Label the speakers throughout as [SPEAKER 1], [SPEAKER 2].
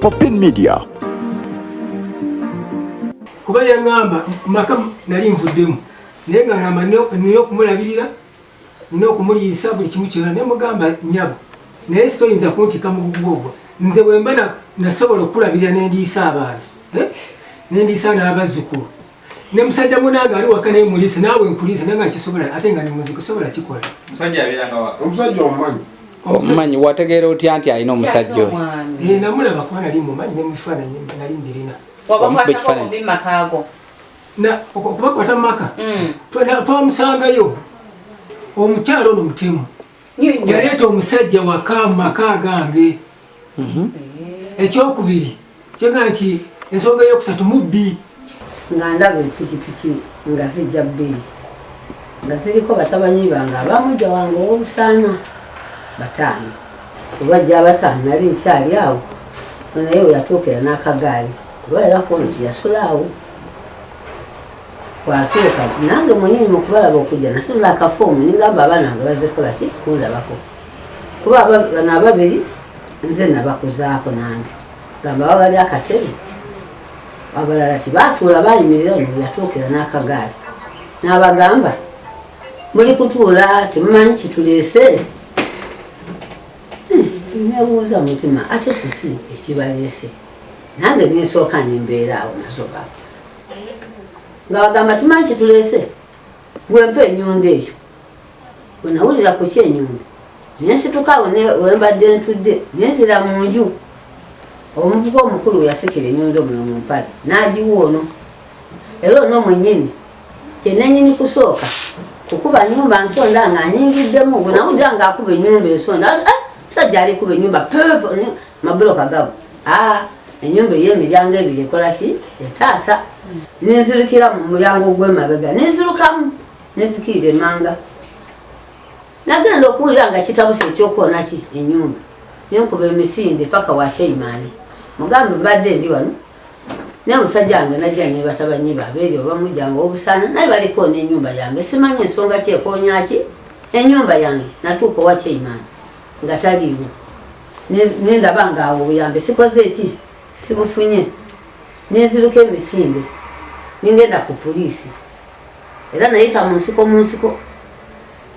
[SPEAKER 1] Popin Media.
[SPEAKER 2] Kuba yangamba maka nali nvuddemu naye nga ngamba niyo kumulabirira niyo kumuliyisa buli kimu kyonna ne mugamba nyabo naye sitoyinza kuntika mu bugogwo nze bwe mba nasobola okulabirira n'endiisa abaana n'endiisa n'abazzukulu ne musajja munanga ali waka naye mulisa naawe nkulisa nanga kisobola ate nga ne muziki sobola kikola
[SPEAKER 3] musajja abiranga wa
[SPEAKER 4] omusajja
[SPEAKER 5] omumanyi wategeera otya nti alina omusajja oyo
[SPEAKER 2] namulaba kuba nali mumanyi ne mubifaananyi nali mbirina okubakwata mu maka twamusangayo omukyalo ono mutemu yaleeta omusajja waka mu maka gange ekyokubiri kyenga nti ensonga eyokusatu mubbi
[SPEAKER 6] nga ndaba epikipiki nga zijja bbiri nga ziriko batabanyi bange abamujja wange ow'obusaana bataano kubajja abataano nali nkyali awo naye we yatuukira n'akagaali kuba era kono tiyasula awo watuuka nange mwenyini mu kubalaba okujja nasitula akafoomu ningamba abaana nga bazikola si kundabako kuba bano ababiri nze nabakuzaako nange gamba babali akatebe abalala tibatuula bayimirira no yatuukira n'akagaali n'abagamba muli kutuula temumanyi kituleese nebuuza mutima ate kiki ekibaleese nange nesooka nembeera awo nazo babuuza nga bagamba timanyi kituleese gwempa ennyundo eyo bwenawulira ku kyenyundo nensitukawo wembadde ntudde nenzira mu nju omuvuga omukulu yasekera ennyundo muno mu mpale n'agiwa ono era ono mwennyini yenenyini kusooka kukuba nyumba nsonda nga anyingiddemu gwe nawulira nga akuba ennyumba ensonda musajja alikuba ennyumba pepe mabuloka gabo enyumba ey'emiryango ebiri ekola ki etaasa nenzirukira mu mulyango gw'emabega nenzirukamu nenzikirira emanga nagenda okuwulira nga kitabuse ekyokwona ki ennyumba nenkuba emisinde paka wa Cheimaani mugambe mbadde ndi wano naye musajja wange najja ne batabanyi babeeri obamujjanga obusaana naye baliko n'ennyumba yange simanyi ensonga ki ekoonya ki ennyumba yange natuuka owa Cheimaani nga taliiwo nendaba nga awo obuyambe sikoze eki sibufunye nenziruka emisinde ningenda ku poliisi era nayita mu nsiko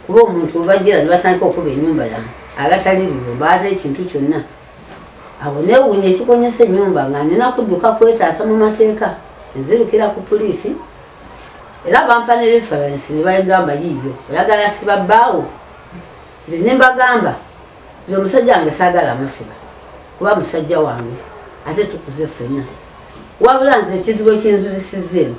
[SPEAKER 6] kuba omuntu obajjira ne batandika okuba ennyumba yange agataliriwo baata ekintu kyonna awo newuunya ekikonyesa ennyumba nga nina kudduka kwetaasa mu mateeka nzirukira ku poliisi era bampa ne referensi ne bayigamba yiiyo oyagala siba bbaawo nze ne mbagamba nze omusajja wange saagala musiba kuba musajja wange ate tukuze ffenna wabula nze ekizibu ekinzuzisizzeemu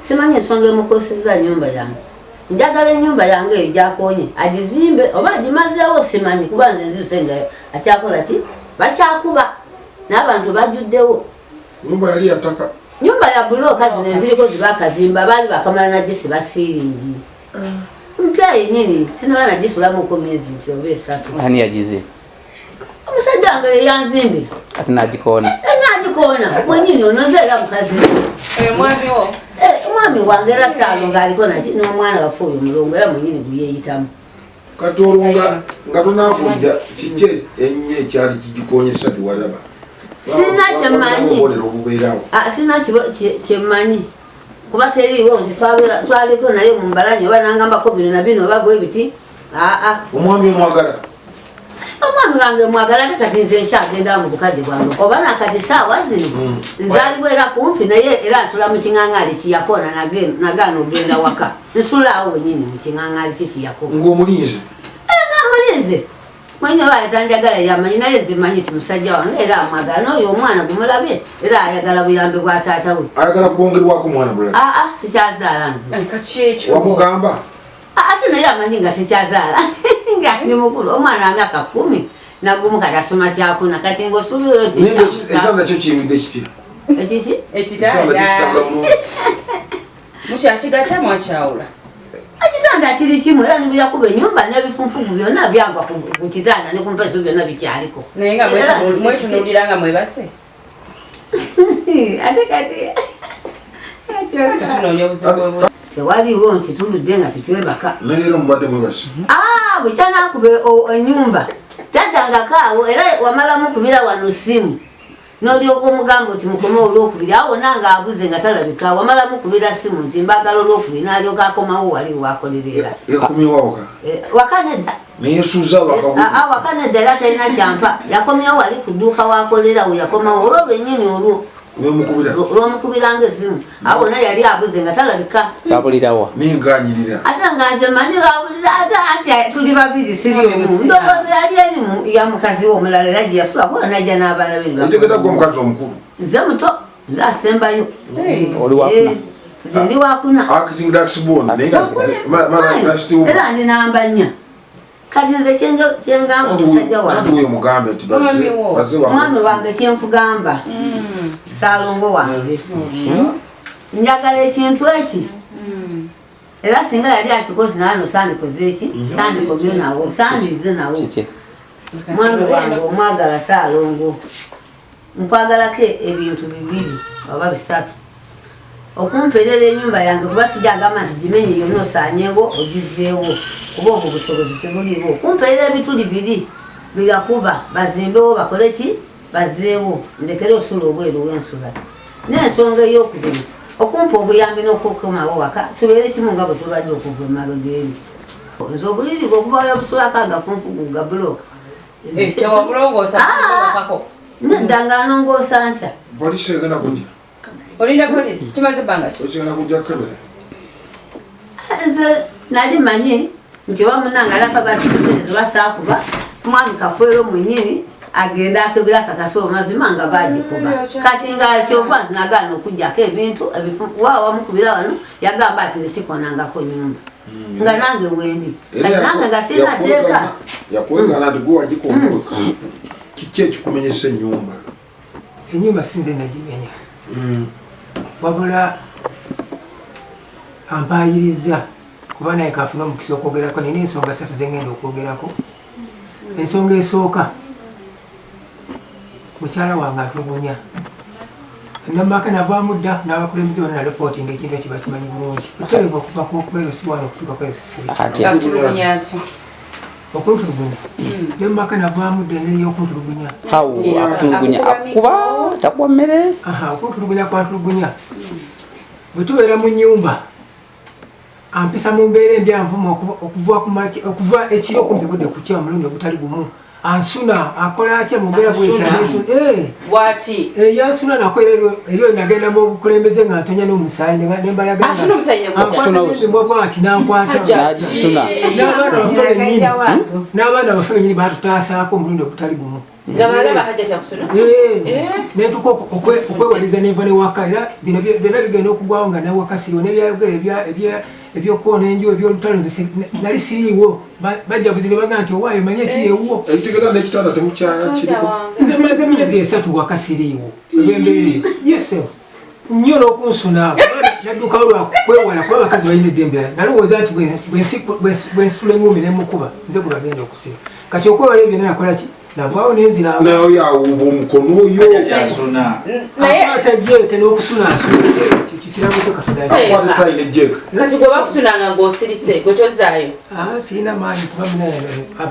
[SPEAKER 6] simanyi ensonga emukoseza nnyumba yange njagala ennyumba yange eyo gyakonye agizimbe oba agimazeewo simanyi kuba nze nziruse nga akyakola ki bakyakuba n'abantu bajjuddewo
[SPEAKER 4] nyumba yali yataka
[SPEAKER 6] nyumba ya bulooka zino eziriko zibakazimba baali bakamala nagisiba siiringi mpya yennyini sinaba nagisulamuko myezi nti oba 3
[SPEAKER 5] ani yagize
[SPEAKER 6] omusajja wange yeyanzimbe
[SPEAKER 5] ati nagikoona mwenyini onoze era mukazi mwami wange era saalo ng'aliko naki n'omwana wafe oyo mulongo era mwenyini guyeyitamu
[SPEAKER 4] kati olwo nga tonakujja kiki ennyo ekyali kigikonyesa tiwalaba
[SPEAKER 6] sina kyemmanyi kuba teriiwo nti twaliko naye mu mbalanyi oba nangambako bino na bino oba bwe biti
[SPEAKER 4] omwami omwagala
[SPEAKER 6] omwami wange mwagala ate kati nze nkyagenda mu bukadde bwange oba nakati saawa zino nzaalibwa era kumpi naye era nsula mu kiŋaŋaali kiyakona nagaana ogenda waka nsulaawo wenyini mu kiŋaŋaali kikiyakona
[SPEAKER 4] ng'omulinzi
[SPEAKER 6] nga mulinzi mwenye oba yatanjagala yamanyi naye zimanyi ti musajja wange era amwagala n'oyo omwana gumulabye era ayagala buyambe bwa taata we
[SPEAKER 4] ayagala kwongerwako mwana bulala
[SPEAKER 6] sikyazaala nze
[SPEAKER 4] wamugamba
[SPEAKER 6] ate naye amanyi nga sikyazaala nga ndi mukulu omwana wa myaka 10 nagumu kati asoma kyakuna kati ng'osuubira oti
[SPEAKER 4] ekitanda kyo kiyimidde kiti
[SPEAKER 6] ekiki
[SPEAKER 3] mukyakigatta mwakyawula
[SPEAKER 6] ekitanda kiri kimu era nibuyakuba ennyumba n'ebifunfugu byonna byagwa ku kitanda ne kumpeso byonna bikyaliko
[SPEAKER 3] naye nga mwetunuulira nga mwebase
[SPEAKER 6] ate kati
[SPEAKER 3] tutunoonya obuzibu
[SPEAKER 6] tewaliwo nti tuludde nga titwebaka
[SPEAKER 4] naleero mubadde mwebase
[SPEAKER 6] bwe kyanakuba ennyumba taddangako awo era wamalamu kubira wano simu n'olyoka omugamba oti mukome olwokubiri awo nanga abuze nga talabika wamala mukubira simu nti mbagala olwokubiri n'alyoka akomawo wali wakolerera
[SPEAKER 4] yakomyewo
[SPEAKER 6] wakanedda
[SPEAKER 4] neyesuza
[SPEAKER 6] wakanedda era talina kyampa yakomyewo wali ku dduuka wakolerawo yakomawo olwo lwennyini olwo olwomukubiranga esimu awo wonna yali abuze nga talabika
[SPEAKER 1] babulirawa
[SPEAKER 4] ninganyirira
[SPEAKER 6] ate nga nze manyi babulira ate tuli babiri siri omu ndowooza yali erimu ya mukazi omulala era gye yasula kuba najja n'abaana be
[SPEAKER 4] etegeta gwe omukazi omukulu
[SPEAKER 6] nze muto nze asembayo
[SPEAKER 1] oli wakuna
[SPEAKER 6] nze ndi wakuna
[SPEAKER 4] acting daxbone
[SPEAKER 6] era ndi namba 4 kati nze kyengamba omusajja wange
[SPEAKER 4] omugambe nti
[SPEAKER 6] mwami wange kyenkugamba Salongo wange njagala ekintu eki era singa yali akikozi nawe sandikoze eki sandikobyo nawo sandize nawo mwami wange omwagala Salongo nkwagalako ebintu bibiri oba bisatu okumperera enyumba yange kuba sijagamba nti gimenye yonna osanyewo ogizeewo kuba obwo busobozi tebuliwo okumperera ebituli biri bigakuba bazimbewo bakole ki bazeewo ndekere osula obweru w'ensula n'ensonga ey'okubiri okumpa obuyambi n'okukomawo waka tubeere kimu nga bwe tubadde okuva emabega eri nze obuliri bwe okuvayo obusulako agafunfugu ga bulooka nedda nga anongoosa ntya
[SPEAKER 4] polisi egenda kujja
[SPEAKER 3] olinda polisi kimaze ebbanga ki
[SPEAKER 4] polisi egenda kujja kukebera
[SPEAKER 6] nze nali manyi nti oba munange alaka batitegerezo basaakuba mwami Kafwero mwenyini agenda akebera kakasoo mazima nga bagikuba kati nga kyova nagaana okujjako ebintu waawa mukubira wano yagamba ati nsikonangako nyumba nga nange wendi kati nange nga sinateeka
[SPEAKER 4] yakwegana nti gwe wagikongoloka kiki ekikumenyesa ennyumba
[SPEAKER 2] enyumba sinze nagimenya wabula ampayiriza kuba naye kafuna omukisa okwogerako nina ensonga 3 zengenda okwogerako ensonga esooka mukyala wange atulugunya namaka navaamu dda n'abakulembeze bonna nalipootinga ekintu ekiba kimanyi bulungi oterevu okuva kukwero si wano okutuuka kwesisiri okuntulugunya nemaka navaamu dda engeri y'okuntulugunya
[SPEAKER 1] atulugunya akuba takuwa mmere
[SPEAKER 2] okuntulugunya kwantulugunya bwe tubeera mu nnyumba ampisa mu mbeera embyanvuma okuva ekiro kumpi budde kukya omulundi ogutali gumu ansuna akola atya mu mbeera
[SPEAKER 3] bwati
[SPEAKER 2] yansuna nako eryo nagenda mu bukulembeze nga ntonya n'omusaayi nembalagaembwa nti nankwata n'abaana baffe benyini batutaasaako omulundi ogutali gumu netuka okwewaliza neva newaka era bino byonna bigenda okugwawo nga nawaka siriwo nebyayogera ebyokwona enju ebyolutalo nali siriiwo bajja buzi ne bagaa nti owaayo manye ekiyewo
[SPEAKER 4] ebitegeta nekitanda temukyala kiriwo
[SPEAKER 2] nze maze emyezi 3 waka siriiwo ebembeera eyo yesewo nnyo n'okunsuna naddukawo lwakwewala kuba abakazi balina eddembe nalowooza nti bwensitula engumi nemukuba nze gulagenda okusiba kati okwewala ebyo nayakolaki navaawo nenzira
[SPEAKER 4] nayo yawuba omukono oyo akwata jeke n'okusunaasuna kirabutekatudaakwata tayina jeke
[SPEAKER 3] kati gwe bakusunanga ng'osirise gwe tozaayo
[SPEAKER 2] sirina maanyi kuba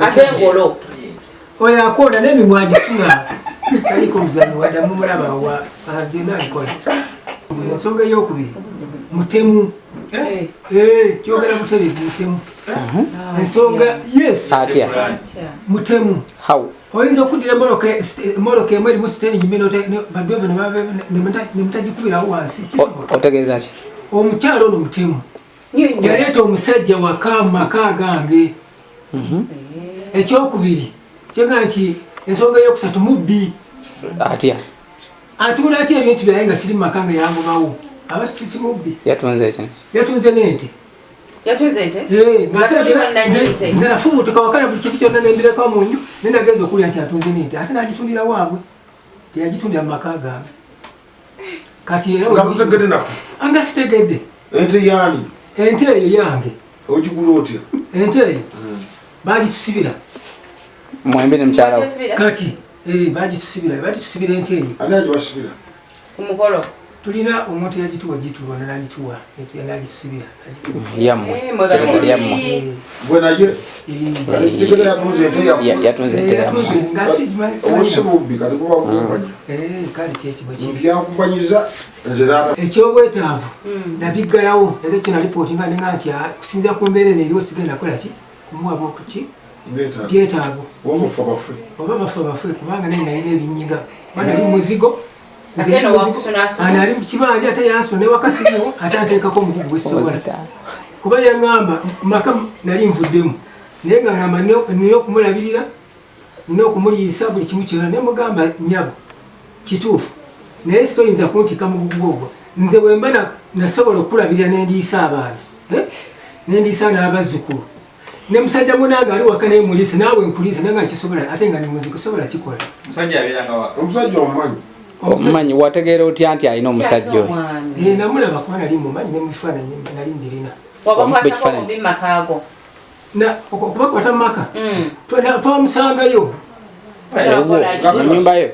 [SPEAKER 3] ate engolo
[SPEAKER 2] oyo akoona n'emimwa agisuna taliko muzanyi waddamu mulaba byonna abikola ensonga ey'okubiri mutemu kyogera butereevu mutemu ensonga yes
[SPEAKER 1] atya
[SPEAKER 2] mutemu oyinza okuddira moroka emu erimu siteningi badweve nemutagikubirawo wansi
[SPEAKER 1] otegeeza ki
[SPEAKER 2] omukyalo ono mutemu yaleeta omusajja waka maka gange ekyokubiri kyenga nti ensonga eyokusatu mubbi
[SPEAKER 1] atya
[SPEAKER 2] atunda atya ebintu byaye nga siri mumaka nga yangobawo aba si mubbi
[SPEAKER 1] yatunze ekyo
[SPEAKER 2] yatunze n'ente nze nafumutuka wakana buli kintu kyonna nembireko mu nju nenageza okulya nti atunze n'ente ate nagitundira waabwe teyagitundira mu maka gange kati era anga sitegedde
[SPEAKER 4] ente yani
[SPEAKER 2] ente eyo yange
[SPEAKER 4] ogigula otya
[SPEAKER 2] ente eyo bagitusibira
[SPEAKER 1] mwembi ne mukyala we
[SPEAKER 2] kati bagitusibira ente eyo
[SPEAKER 4] ani agibasibira
[SPEAKER 3] kumukolo
[SPEAKER 2] tulina omuntu yagituwa gituwa nagituwa nagisibira
[SPEAKER 1] yamu tegeeza yamu
[SPEAKER 4] gwe naye kitegere yatunze ente
[SPEAKER 1] yatunze ente yamu
[SPEAKER 4] obusibubbi kati kuba kukumanya
[SPEAKER 2] kale kyekibwe
[SPEAKER 4] byankumbanyiza nze naaba
[SPEAKER 2] ekyobwetaavu nabiggalawo era ekyo nalipootinga nenga nti kusinza ku mbeera eno eriwo sigenda nakola ki kumuwa bwokuki byetaago
[SPEAKER 4] obafa baffe
[SPEAKER 2] oba bafe baffe kubanga naye nalina ebinyiga kuba nali muzigo nali kibanja ate yansula newakasiriwo ate ateekako omugugu gwesobola kuba yaŋŋamba maka nali nvuddemu naye nga ŋŋamba nina okumulabirira nina okumuliisa buli kimu kyona naye mugamba nyabo kituufu naye sitoyinza kuntika mugugu ogwo nze bwemba nasobola okulabirira nendiisa abaana nendiisa n'abazzukulu ne musajja munange ali waka naye muliisa naawe nkuliisa naye nga kisobola ate nga nimuziko sobola kikola
[SPEAKER 4] omusajja omumanyi
[SPEAKER 1] omumanyi wategeera otya nti alina omusajja oyo
[SPEAKER 2] namulaba kuba nali mumanyi ne mubifaananyi nali mbirina okubakwata mu maka twamusangayo
[SPEAKER 1] munyumbayo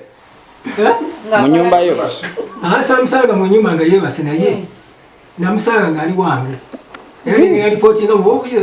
[SPEAKER 1] munyumbayo
[SPEAKER 2] samusanga mu nyumba nga yeebase naye namusanga ngaali wange era nalipootinga mubobuyo